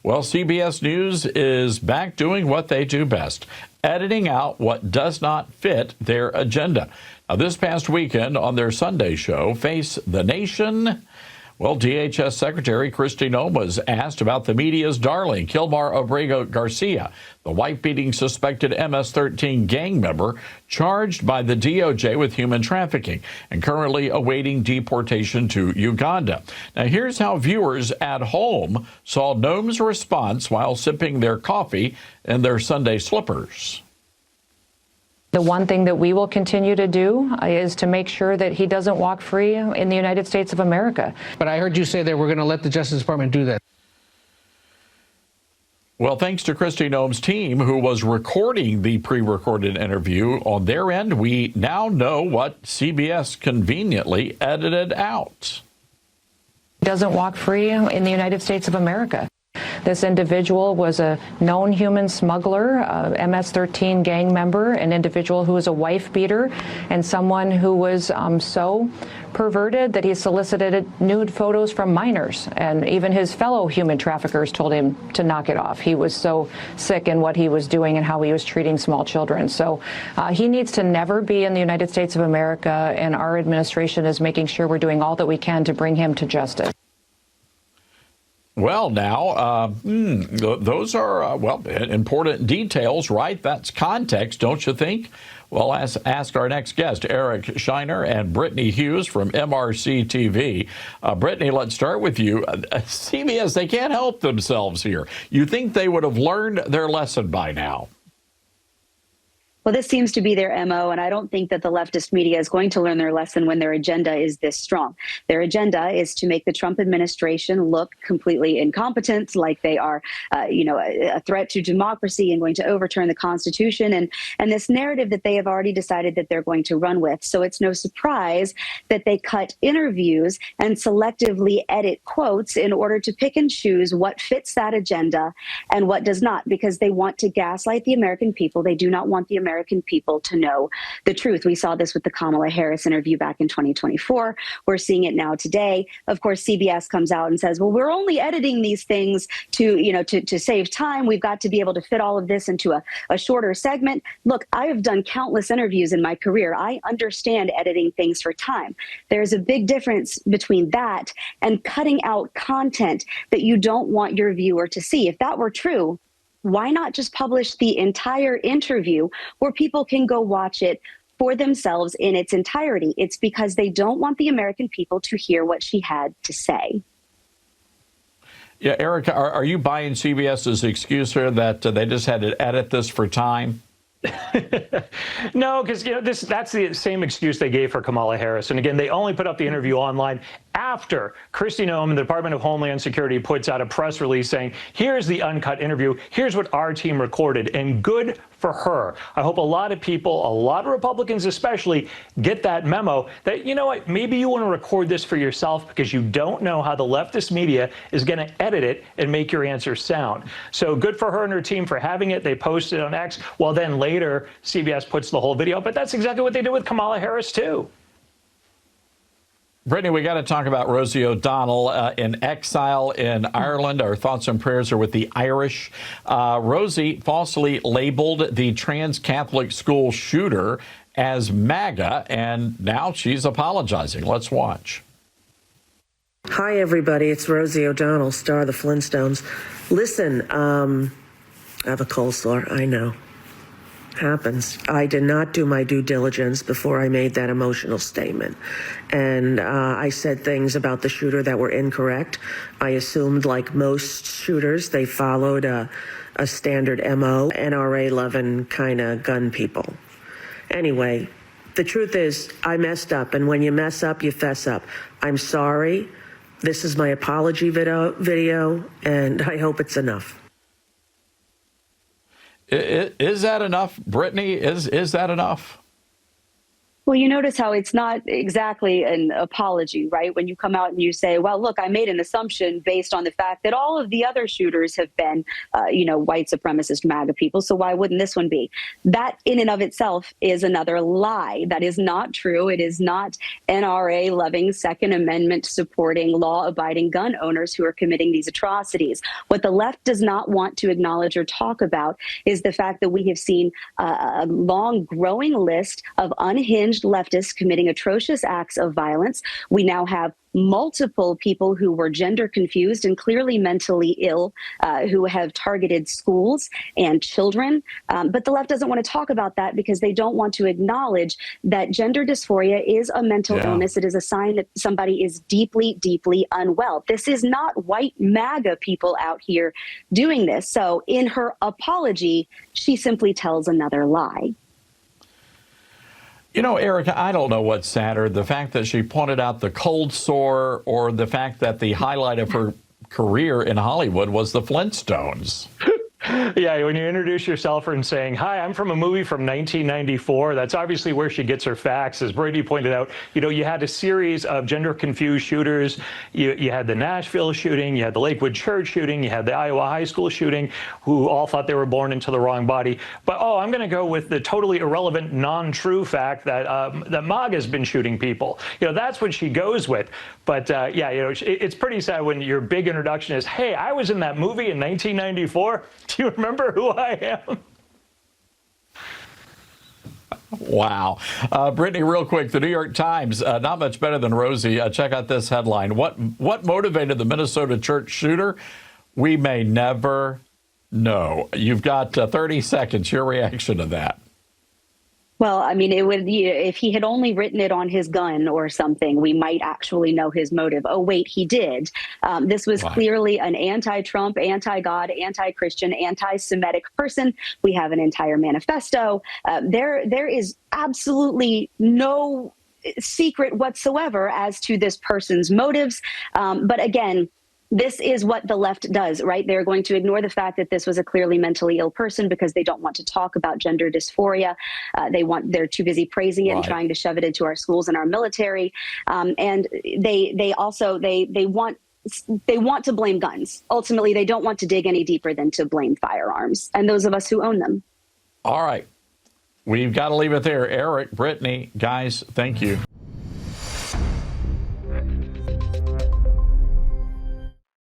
Well, CBS News is back doing what they do best, editing out what does not fit their agenda. Now, this past weekend on their Sunday show, Face the Nation, well, DHS Secretary Kristi Noem was asked about the media's darling, Kilmar Abrego Garcia, the wife-beating suspected MS-13 gang member charged by the DOJ with human trafficking and currently awaiting deportation to Uganda. Now, here's how viewers at home saw Noem's response while sipping their coffee in their Sunday slippers. The one thing that we will continue to do is to make sure that he doesn't walk free in the United States of America. But I heard you say that we're going to let the Justice Department do that. Well, thanks to Kristi Noem's team, who was recording the pre-recorded interview on their end, we now know what CBS conveniently edited out. He doesn't walk free in the United States of America. This individual was a known human smuggler, a MS-13 gang member, an individual who was a wife beater, and someone who was so perverted that he solicited nude photos from minors. And even his fellow human traffickers told him to knock it off. He was so sick in what he was doing and how he was treating small children. So he needs to never be in the United States of America, and our administration is making sure we're doing all that we can to bring him to justice. Well, now, those are, well, important details, right? That's context, don't you think? Well, ask our next guest, Eric Scheiner and Brittany Hughes from MRC-TV. Brittany, let's start with you. CBS, they can't help themselves here. You think they would have learned their lesson by now? Well, this seems to be their MO, and I don't think that the leftist media is going to learn their lesson when their agenda is this strong. Their agenda is to make the Trump administration look completely incompetent, like they are, a threat to democracy and going to overturn the Constitution, and this narrative that they have already decided that they're going to run with. So it's no surprise that they cut interviews and selectively edit quotes in order to pick and choose what fits that agenda and what does not, because they want to gaslight the American people. They do not want the American people to know the truth. We saw this with the Kamala Harris interview back in 2024. We're seeing it now today. Of course, CBS comes out and says, well, we're only editing these things to save time. We've got to be able to fit all of this into a shorter segment. Look, I have done countless interviews in my career. I understand editing things for time. There's a big difference between that and cutting out content that you don't want your viewer to see. If that were true, why not just publish the entire interview where people can go watch it for themselves in its entirety? It's because they don't want the American people to hear what she had to say. Yeah, Erica, are you buying CBS's excuse here that they just had to edit this for time? No, because that's the same excuse they gave for Kamala Harris. And again, they only put up the interview online after Kristi Noem and the Department of Homeland Security puts out a press release saying, here's the uncut interview, here's what our team recorded, and good for her. I hope a lot of people, a lot of Republicans especially, get that memo that, you know what, maybe you want to record this for yourself because you don't know how the leftist media is going to edit it and make your answer sound. So good for her and her team for having it. They posted on X. Well, then later, CBS puts the whole video, but that's exactly what they did with Kamala Harris, too. Brittany, we got to talk about Rosie O'Donnell in exile in Ireland. Our thoughts and prayers are with the Irish. Rosie falsely labeled the trans Catholic school shooter as MAGA, and now she's apologizing. Let's watch. Hi, everybody. It's Rosie O'Donnell, star of the Flintstones. Listen, I have a cold sore. I know. Happens. I did not do my due diligence before I made that emotional statement. And I said things about the shooter that were incorrect. I assumed, like most shooters, they followed a standard MO, NRA-loving kind of gun people. Anyway, the truth is, I messed up. And when you mess up, you fess up. I'm sorry. This is my apology video, and I hope it's enough. Is that enough, Brittany? Is that enough? Well, you notice how it's not exactly an apology, right? When you come out and you say, well, look, I made an assumption based on the fact that all of the other shooters have been, white supremacist MAGA people. So why wouldn't this one be? That in and of itself is another lie. That is not true. It is not NRA loving, Second Amendment supporting, law abiding gun owners who are committing these atrocities. What the left does not want to acknowledge or talk about is the fact that we have seen a long growing list of unhinged leftists committing atrocious acts of violence. We now have multiple people who were gender confused and clearly mentally ill who have targeted schools and children. But the left doesn't want to talk about that because they don't want to acknowledge that gender dysphoria is a mental illness. It is a sign that somebody is deeply, deeply unwell. This is not white MAGA people out here doing this. So in her apology, she simply tells another lie. You know, Erica, I don't know what's sadder, the fact that she pointed out the cold sore or the fact that the highlight of her career in Hollywood was the Flintstones. Yeah, when you introduce yourself and saying, hi, I'm from a movie from 1994, that's obviously where she gets her facts. As Brittany pointed out, you had a series of gender-confused shooters. You had the Nashville shooting, you had the Lakewood Church shooting, you had the Iowa High School shooting, who all thought they were born into the wrong body. But, I'm going to go with the totally irrelevant, non-true fact that that MAGA's been shooting people. That's what she goes with. But, it's pretty sad when your big introduction is, hey, I was in that movie in 1994. Do you remember who I am? Wow. Brittany, real quick, the New York Times, not much better than Rosie. Check out this headline. What motivated the Minnesota church shooter? We may never know. You've got 30 seconds. Your reaction to that. Well, I mean, it would, if he had only written it on his gun or something, we might actually know his motive. Oh, wait, he did. This was clearly an anti-Trump, anti-God, anti-Christian, anti-Semitic person. We have an entire manifesto. There is absolutely no secret whatsoever as to this person's motives. But again, this is what the left does, right? They're going to ignore the fact that this was a clearly mentally ill person because they don't want to talk about gender dysphoria. They're too busy praising it and trying to shove it into our schools and our military. And they want to blame guns. Ultimately, they don't want to dig any deeper than to blame firearms and those of us who own them. All right. We've got to leave it there. Eric, Brittany, guys, thank you.